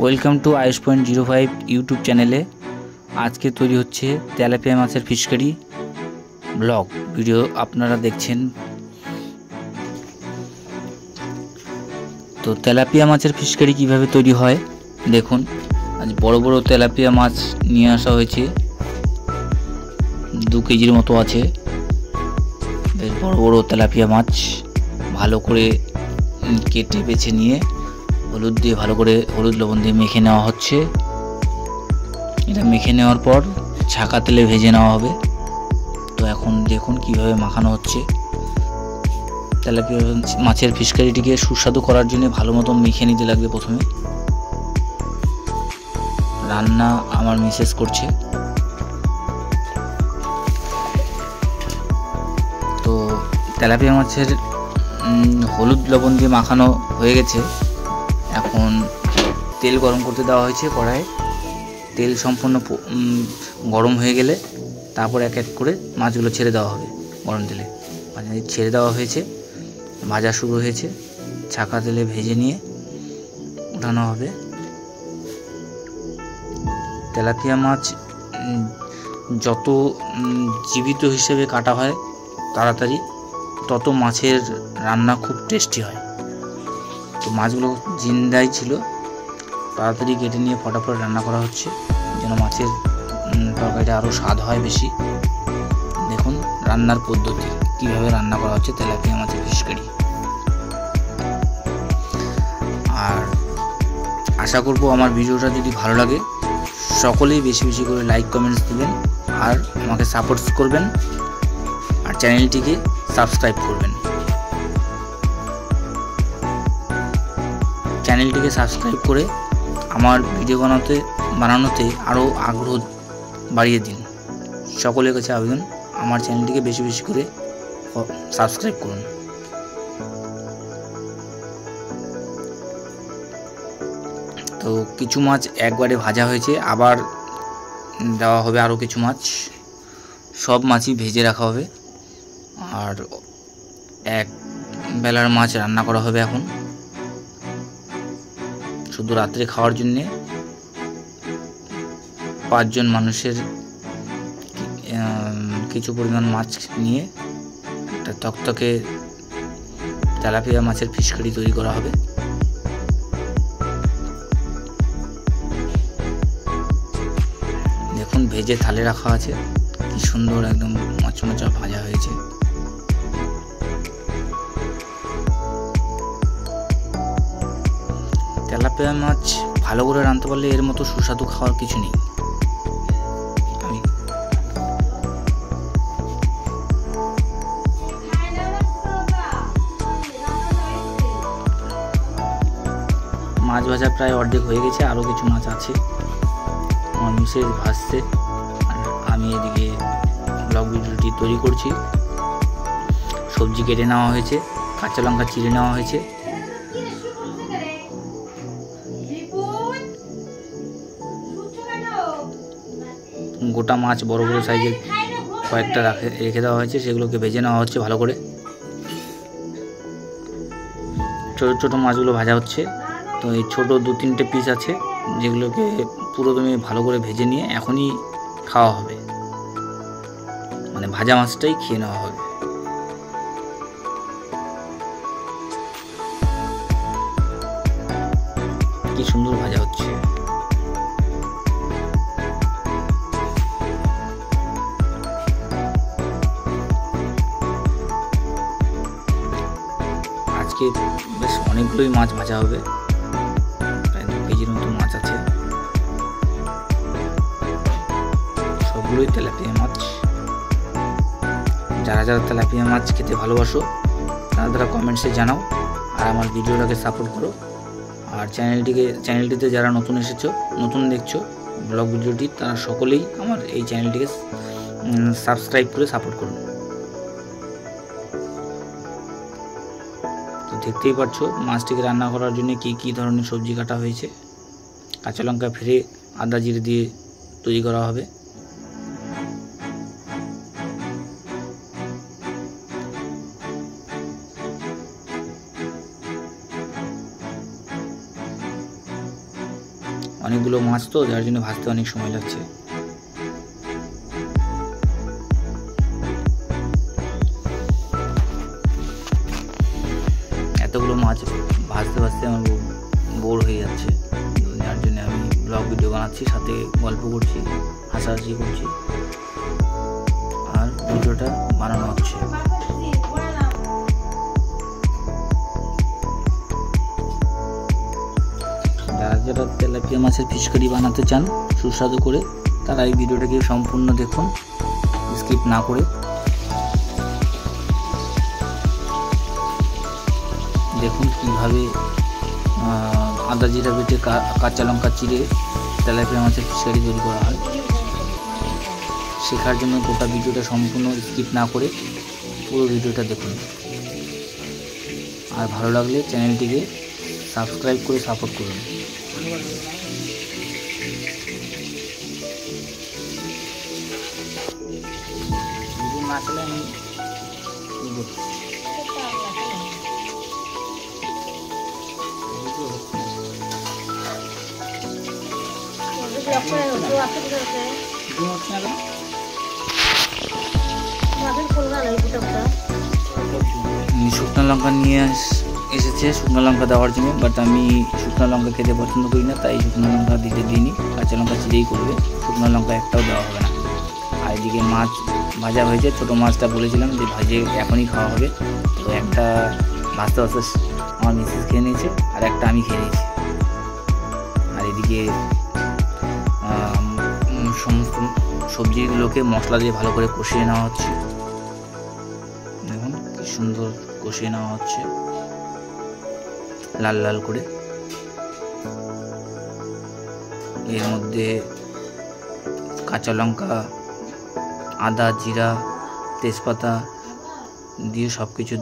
Welcome to Ayush point 05 YouTube চ্যানেলে। আজকে তৈরি হচ্ছে তেলাপিয়া মাছের ফিশ কারি ব্লগ ভিডিও আপনারা দেখছেন। তো তেলাপিয়া মাছের ফিশ কারি কীভাবে তৈরি হয় দেখুন। আজ বড় বড় তেলাপিয়া মাছ নিয়ে আসা হয়েছে, 2 কেজির মতো আছে। বেশ বড় বড় তেলাপিয়া মাছ ভালো করে কেটে বেছে নিয়ে হলুদ দিয়ে ভালো করে হলুদ লবণ দিয়ে মেখে নেওয়া হচ্ছে। এটা মেখে নেওয়ার পর ছাকা তেলে ভেজে নেওয়া হবে। তো এখন দেখুন কিভাবে মাখানো হচ্ছে। তেলাপিয়া মাছের ফিশ কারিটিকে সুস্বাদু করার জন্য ভালো মতো মেখে নিতে লাগবে। প্রথমে রান্না আমার মিসেস করছে। তো তেলাপিয়া মাছের হলুদ লবণ দিয়ে মাখানো হয়ে গেছে। এখন তেল গরম করতে দেওয়া হয়েছে কড়াইয়ে। তেল সম্পূর্ণ গরম হয়ে গেলে তারপর এক এক করে মাছগুলো ছেড়ে দেওয়া হবে গরম তেলে। মাছ ছেড়ে দেওয়া হয়েছে, ভাজা শুরু হয়েছে। ছাকা তেলে ভেজে নিয়ে উঠানো হবে। তেলাপিয়া মাছ যত জীবিত হিসেবে কাটা হয় তাড়াতাড়ি, তত মাছের রান্না খুব টেস্টি হয়। তো মাছগুলো জিন্দাই ছিল, তাড়াতাড়ি কেটে নিয়ে ফটাফট রান্না করা হচ্ছে যেন মাছের তরকারিটা আরও স্বাদ হয় বেশি। দেখুন রান্নার পদ্ধতি কীভাবে রান্না করা হচ্ছে তেলাপিয়া মাছের ফিশ কারি। আর আশা করব আমার ভিডিওটা যদি ভালো লাগে সকলেই বেশি বেশি করে লাইক কমেন্টস দেবেন, আর আমাকে সাপোর্ট করবেন, আর চ্যানেলটিকে সাবস্ক্রাইব করবেন। চ্যানেলটিকে সাবস্ক্রাইব করে আমার ভিডিও বানানোতে আরও আগ্রহ বাড়িয়ে দিন। সকলের কাছে আবেদন, আমার চ্যানেলটিকে বেশি বেশি করে সাবস্ক্রাইব করুন। তো কিছু মাছ একবারে ভাজা হয়েছে, আবার দেওয়া হবে আরও কিছু মাছ। সব মাছই ভেজে রাখা হবে, আর এক বেলার মাছ রান্না করা হবে। এখন শুধু রাত্রে খাওয়ার জন্যে 5 জন মানুষের কিছু পরিমাণ মাছ নিয়ে একটা তকতকে তেলাপিয়া মাছের ফিশ কারি তৈরি করা হবে। দেখুন ভেজে থালে রাখা আছে, কি সুন্দর একদম মচমচা ভাজা হয়েছে। তেলাপিয়া মাছ ভালো করে রাঁধতে পারলে এর মতো সুস্বাদু খাওয়ার কিছু নেই। মাছ ভাজা প্রায় অর্ধেক হয়ে গেছে, আরও কিছু মাছ আছে। আমার মিসেস ভাজছে, আমি এদিকে ব্লগ ভিডিওটি তৈরি করছি। সবজি কেটে নেওয়া হয়েছে, কাঁচা লঙ্কা চিড়ে নেওয়া হয়েছে। গোটা মাছ বড় বড় সাইজের কয়েকটা রেখে দেওয়া হয়েছে, সেগুলোকে ভেজে নেওয়া হচ্ছে ভালো করে। ছোট ছোট মাছগুলো ভাজা হচ্ছে। তো এই ছোট 2-3টে পিস আছে, যেগুলোকে পুরো তুমি ভালো করে ভেজে নিয়ে এখনই খাওয়া হবে, মানে ভাজা মাছটাই খেয়ে নেওয়া হবে। কি সুন্দর ভাজা হচ্ছে। আজকে বেশ অনেকগুলোই মাছ ভাজা হবে, প্রায় 2 কেজির মতো মাছ আছে। সবগুলোই তেলাপিয়া মাছ। যারা যারা তেলাপিয়া মাছ খেতে ভালোবাসো তারা কমেন্টসে জানাও, আর আমার ভিডিওটাকে সাপোর্ট করো। আর চ্যানেলটিতে যারা নতুন দেখছো ব্লগ ভিডিওটি, তারা সকলেই আমার এই চ্যানেলটিকে সাবস্ক্রাইব করে সাপোর্ট করুন। তো দেখতেই পাচ্ছ মাছটিকে রান্না করার জন্য কি ধরনের সবজি কাটা হয়েছে। কাঁচা লঙ্কা ফেলে আদা জিরে দিয়ে তৈরি করা হবে। অনেকগুলো মাছ তো, যার জন্য ভাজতে অনেক সময় লাগছে। এতগুলো মাছ ভাজতে ভাজতে আমার বোর হয়ে যাচ্ছে, যার জন্য আমি ব্লগ ভিডিও বানাচ্ছি, সাথে গল্প করছি, হাসাহাসি করছি, আর ভিডিওটা বানানো হচ্ছে। যারা তেলাপিয়া মাছের ফিশ কারি বানাতে চান সুস্বাদু করে, তারা এই ভিডিওটাকে সম্পূর্ণ দেখুন, স্কিপ না করে। দেখুন কিভাবে আদা জিরা বেটে কাঁচা লঙ্কা চিড়ে তেলাপিয়া মাছের ফিশ কারি তৈরি করা হয়। শেখার জন্য গোটা ভিডিওটা সম্পূর্ণ স্কিপ না করে পুরো ভিডিওটা দেখুন। আর ভালো লাগলে চ্যানেলটিকে সাবস্ক্রাইব করে সাপোর্ট করুন। না চলে আমি শুকনো লঙ্কা নিয়ে এসেছে শুকনো লঙ্কা দেওয়ার জন্য, বাট আমি শুকনো লঙ্কা খেতে পছন্দ করি না, তাই শুকনো লঙ্কা দিইনি। কাঁচা লঙ্কা চিড়েই করবে, শুকনো লঙ্কা একটাও দেওয়া হবে না। আর এদিকে মাছ ভাজা হয়েছে, ছোটো মাছটা বলেছিলাম যে ভাজে এখনই খাওয়া হবে, তো একটা ভাজতে ভাজতে আমার মিসেস খেয়ে নিয়েছে, আর একটা আমি খেয়ে নিয়েছি। আর এদিকে সমস্ত সবজিগুলোকে মশলা দিয়ে ভালো করে কষিয়ে নেওয়া হচ্ছে। দেখুন কি সুন্দর কষিয়ে নেওয়া হচ্ছে লাল লাল করে। এর মধ্যে কাঁচা লঙ্কা, আদা, জিরা, তেজপাতা দিয়ে সব কিছু